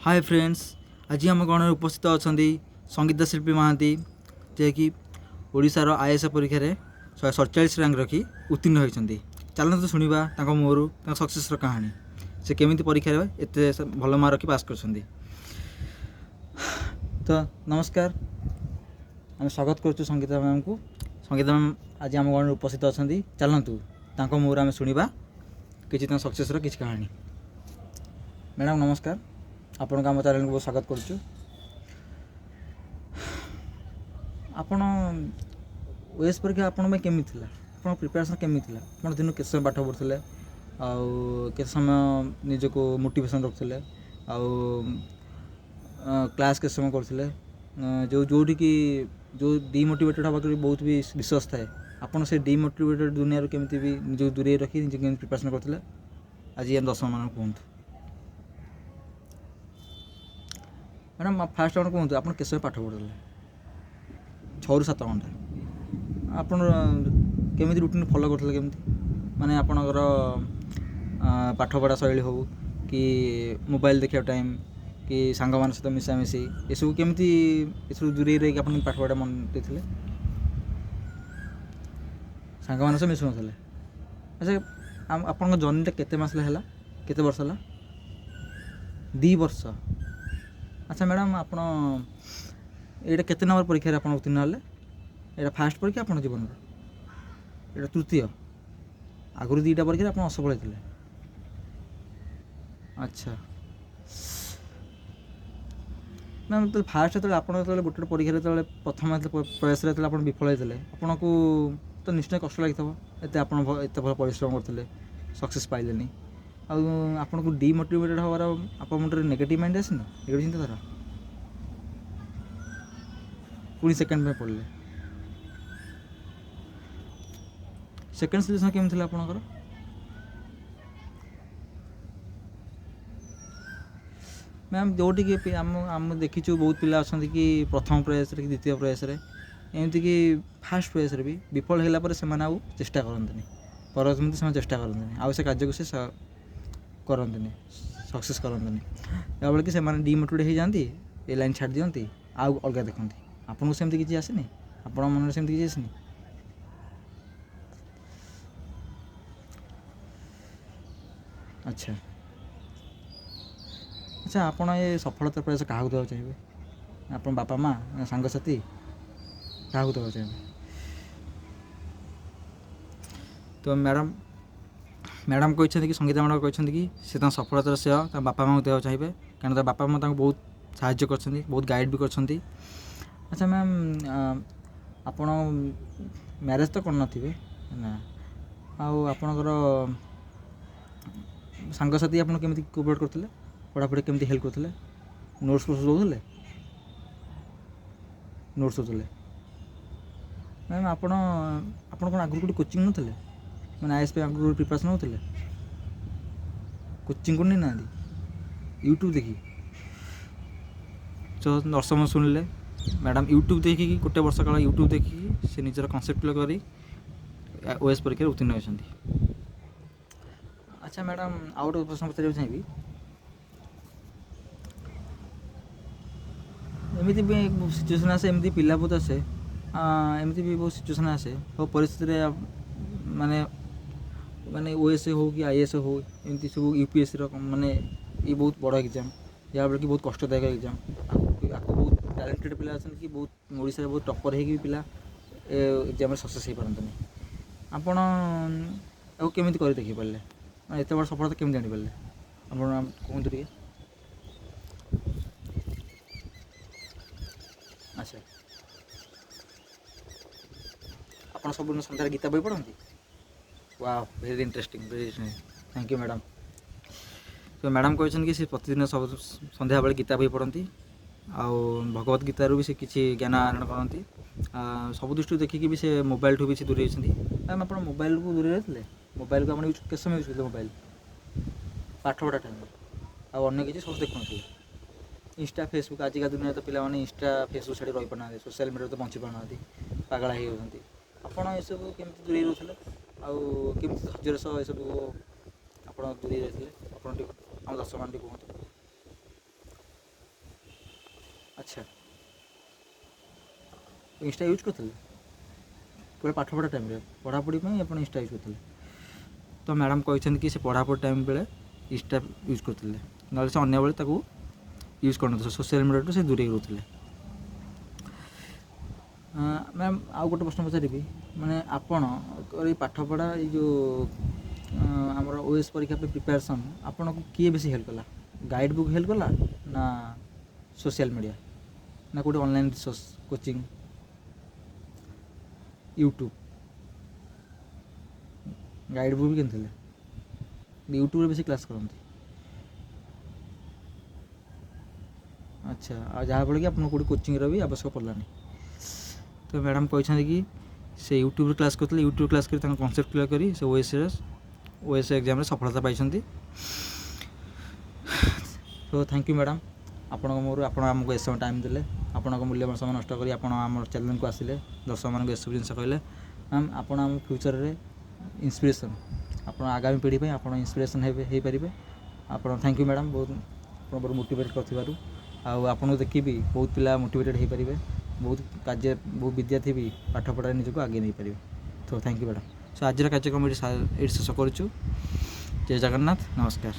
Hi friends, आज आम गण उपस्थित अच्छा संगीत शिल्पी महांती जे कि ओडिशार आईएएस परीक्षा 147 रैंक रखी उत्तीर्ण होती। चलते शुणा मुहर सक्सेस कहानी से केमी परीक्षा एत भल मार्क रखी पास कर। तो नमस्कार, आम स्वागत करुँ संगीता मैम को। संगीता मैम आज आम गण उपस्थित अच्छा। चलतु मुहर आम शुणा कि सक्सेस कि कहानी। मैडम नमस्कार, आपण आम चैनल को बहुत स्वागत करुँ। आपण ओएस परीक्षा आपण केमी थी, आप प्रिपेरेसन केमी थी, आप दिन के समय पाठ पढ़ुते के समय निजक मोटिवेशन रखुले क्लास के समय करते जो जोटी कि जो डिमोटिवेटेड हवा बहुत भी विश्वास थाए आपन से डिमोटिवेटेड दुनिया केमी भी निज दूरे रखी निजे केमी प्रिपेरेसन करते आज ये दर्शक मान कहतु। मैडम फास्ट आप कहतु आप के समय पाठ पढ़ुते 6 ରୁ 7 घंटा आपन केमी रुटीन फॉलो करते केमी माने आपणकर पाठ पढ़ा शैली हो कि मोबाइल देखा टाइम कि सांग मान सहित मिसामिशी ये सब केमी दूरे रही आप पाठ पढ़ा मन देते सांग मान सहित मिसुन। अच्छा आपन जर्नीटा केते मास है केते वर्ष है 2 वर्ष। अच्छा मैडम आप ये केते नंबर परीक्षा आप उत्तीर्ण हेले? ये फास्ट परीक्षा आप जीवन ये तृतीय आगुरी 2टा परीक्षा आप असफल होते। अच्छा मैम तो फास्ट जो आप गोटे परीक्षा जो प्रथम प्रयास आप विफल होते आपन को तो निश्चय कष्ट लगी एत आप भल परिश्रम करते सक्सेस पाइले आपन को डिमोटिवेटेड हमार आप मुझे नेगेटिव माइंड आसनी नेगेटिव चिंताधारा पुणी सेकेंड में पढ़ले सेकेंड सिलेक्शन केमी थी आपनकर? मैम जोटी कि आम देखीचु बहुत पिला अच्छा कि प्रथम प्रयास कि द्वितीय प्रयास एमती कि फास्ट प्रयास भी विफल होगापर से चेष्टा करते परवर्ती से चेष्टा करते आउ से कार्य को से करते सक्सेस करते बेले कि डिमोटिवेट हो जाती ये लाइन छाड़ दिखती आउ अलग देखते आपको सेमती किसी आसनी आपण मन सेमती किसी आसनी? अच्छा अच्छा आप ये सफलता प्रयास क्या देवा चाहिए आप बापा माँ सांगसाथी क्या देवा चाहिए? तो मैडम कहते कि संगीता मैडम कहते कि से सफलतार श्रेय बापा माँ देवा चाहिए क्या बापा माँ बहुत साहाय्य कर बहुत गाइड भी कर। अच्छा मैम आपण मैरेज तो करना ना आपणकर सांगसाथी आप केमी कोऑपरेट करते पढ़ापढ़ी केमी हेल्प करते नोट्स दौले नोट्स दौले मैम आपण कौन आगुरी कोई कोचिंग नौले मैंने आईएएस पे आगुरी प्रिपरेशन होते कोचिंग को नहीं ना यूट्यूब देखी तो दर्शक शुणिले मैडम यूट्यूब देखिए गोटे वर्ष काल यूट्यूब देखिए से निजर कनसेप्ट कर ओएस परीक्षा उत्तीर्ण होती। अच्छा मैडम आउ गोटे प्रश्न पचार चाहिए एमती भी सिचुएसन आसे एमती पिला बहुत आसे एमती भी बहुत सिचुएसन आसे वो परिस्थिति माने माने ओएस हो कि आईएएस हो एमती सब यूपीएससी माने ये बहुत बड़ा एग्जाम जहाँ बेल कि बहुत कष्टदायक एग्जाम आपको बहुत टैलेंटेड पिला अच्छा कि बहुत ओडिशा बहुत टपर हो पिला एग्जाम सक्सेस हो पारती आपण केमी कर देखी पारे एत बड़ सफलता केमी जापारे आप कहतु टे? अच्छा आप सब सन्धार गीता बही पढ़ती? वाह very interesting thank you madam. तो मैडम कहते कि प्रतिदिन सब संध्या बेले गीता बही पढ़ती आउ भगवत गीतार भी से किसी ज्ञान आहरण करती सब दृष्टि देखिकी भी से मोबाइल ठू भी से दूरे मैम आप मोबाइल को दूरे रहते मोबाइल को यूज के समय यूज करते मोबाइल पाठ पढ़ा टाइम आने किसी सब देखुन इंस्टा फेसबुक आजिका दुनिया तो पिला इंस्टा फेसबुक छाड़ी रही पाना सोशल मीडिया तो बंची पाना पागला हो जाती आपड़ ये सब केमी दूरे रोते आमी धैर्य सह ये सब आप दूरे रही आप दर्शक मान कहते? ଆଚ୍ଛା, ଇନଷ୍ଟା ୟୁଜ୍ କରୁଥିଲେ ପୁରା ପାଠପଢ଼ା ଟାଇମ୍ରେ, ପଢ଼ାପଢ଼ି ପାଇଁ ଆପଣ ଇନଷ୍ଟା ୟୁଜ୍ କରୁଥିଲେ? ତ ମ୍ୟାଡ଼ାମ୍ କହିଛନ୍ତି କି ସେ ପଢ଼ାପଢ଼ି ଟାଇମ୍ ବେଳେ ଇନଷ୍ଟା ୟୁଜ୍ କରୁଥିଲେ, ନହେଲେ ସେ ଅନ୍ୟବେଳେ ତାକୁ ୟୁଜ୍ କରୁନଥିଲେ, ସୋସିଆଲ୍ ମିଡ଼ିଆଠୁ ସେ ଦୂରେଇ ରହୁଥିଲେ। ମ୍ୟାମ୍ ଆଉ ଗୋଟେ ପ୍ରଶ୍ନ ପଚାରିବି, ମାନେ ଆପଣ ଏଇ ପାଠପଢ଼ା ଏଇ ଯେଉଁ ଆମର OS ପରୀକ୍ଷା ପାଇଁ ପ୍ରିପାରେସନ୍ ଆପଣଙ୍କୁ କିଏ ବେଶୀ ହେଲ୍ପ କଲା? ଗାଇଡ଼ ବୁକ୍ ହେଲ୍ପ କଲା ନା ସୋସିଆଲ୍ ମିଡ଼ିଆ, ନା କେଉଁଠି online resource coaching, YouTube? Guide book ବି କିଣିଥିଲେ, ୟୁଟ୍ୟୁବରେ ବେଶୀ କ୍ଲାସ୍ କରନ୍ତି। ଆଚ୍ଛା, ଆଉ ଯାହାଫଳରେ କି ଆପଣଙ୍କୁ କେଉଁଠି କୋଚିଂର ବି ଆବଶ୍ୟକ ପଡ଼ିଲାନି। ତ ମ୍ୟାଡ଼ାମ୍ କହିଛନ୍ତି କି ସେ ୟୁଟ୍ୟୁବରେ କ୍ଲାସ୍ କରୁଥିଲେ, ୟୁଟ୍ୟୁବ କ୍ଲାସ୍ କରି ତାଙ୍କ କନସେପ୍ଟ କ୍ଲିୟର କରି ସେ OS ଏକ୍ଜାମ୍ରେ ସଫଳତା ପାଇଛନ୍ତି। ତ ଥ୍ୟାଙ୍କ ୟୁ ମ୍ୟାଡ଼ାମ୍, ଆପଣ ଆମକୁ ଏସବୁ ଟାଇମ୍ ଦେଲେ, ଆପଣଙ୍କ ମୂଲ୍ୟବାନ ସମୟ ନଷ୍ଟ କରି ଆପଣ ଆମ ଚ୍ୟାନେଲ୍କୁ ଆସିଲେ, ଦର୍ଶକମାନଙ୍କୁ ଏସବୁ ଜିନିଷ କହିଲେ। ମ୍ୟାମ୍ ଆପଣ ଆମ ଫ୍ୟୁଚର୍ରେ ଇନ୍ସପିରେସନ୍, ଆପଣ ଆଗାମୀ ପିଢ଼ି ପାଇଁ ଆପଣ ଇନ୍ସପିରେସନ୍ ହେଇପାରିବେ। ଆପଣ ଥ୍ୟାଙ୍କ ୟୁ ମ୍ୟାଡ଼ାମ୍, ବହୁତ ଆପଣ ବହୁତ ମୋଟିଭେଟ୍ କରିଥିବାରୁ। ଆଉ ଆପଣଙ୍କୁ ଦେଖିବି ବହୁତ ପିଲା ମୋଟିଭେଟେଡ଼୍ ହେଇପାରିବେ, ବହୁତ ବିଦ୍ୟାର୍ଥୀ ବି ପାଠପଢ଼ାରେ ନିଜକୁ ଆଗେଇ ନେଇପାରିବେ। ତ ଥ୍ୟାଙ୍କ ୟୁ ମ୍ୟାଡ଼ାମ୍। ସୋ ଆଜିର କାର୍ଯ୍ୟକ୍ରମ ଏଇଠି ଶେଷ କରୁଛୁ। ଜୟ ଜଗନ୍ନାଥ, ନମସ୍କାର।